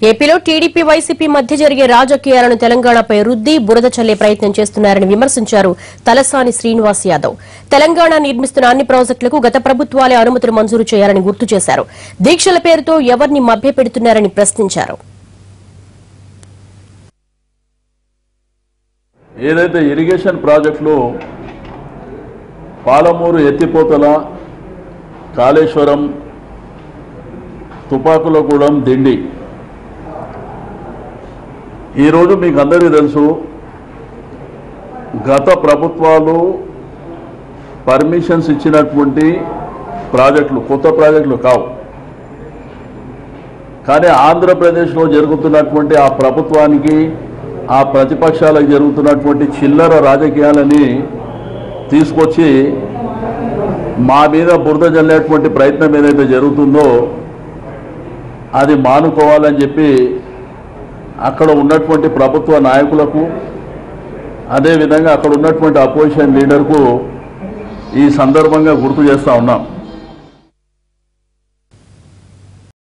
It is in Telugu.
ఏపీలో టీడీపీ వైసీపీ మధ్య జరిగే రాజకీయాలను తెలంగాణపై రుద్ది బురద చల్లే ప్రయత్నం చేస్తున్నారని విమర్శించారు తలసాని శ్రీనివాస్ యాదవ్. తెలంగాణ నిర్మిస్తున్న అన్ని ప్రాజెక్టులకు గత ప్రభుత్వాలే అనుమతులు మంజూరు చేయాలని గుర్తు చేశారు. దీక్షల పేరుతో ఎవరిని మభ్యపెడుతున్నారని ప్రశ్నించారు. ఏదైతే ఇరిగేషన్ ప్రాజెక్టులు పాలమూరు ఎత్తిపోతల కాళేశ్వరం తుపాకులగూడెం దిండి ఈరోజు మీకు అందరికీ తెలుసు గత ప్రభుత్వాలు పర్మిషన్స్ ఇచ్చినటువంటి ప్రాజెక్టులు కొత్త ప్రాజెక్టులు కావు. కానీ ఆంధ్రప్రదేశ్లో జరుగుతున్నటువంటి ఆ ప్రభుత్వానికి ఆ ప్రతిపక్షాలకు జరుగుతున్నటువంటి చిల్లర రాజకీయాలని తీసుకొచ్చి మా మీద బురద జల్లేటువంటి ప్రయత్నం ఏదైతే జరుగుతుందో అది మానుకోవాలని చెప్పి అక్కడ ఉన్నటువంటి ప్రభుత్వ నాయకులకు అదేవిధంగా అక్కడ ఉన్నటువంటి అపోజిషన్ లీడర్కు ఈ సందర్భంగా గుర్తు చేస్తూ ఉన్నాం.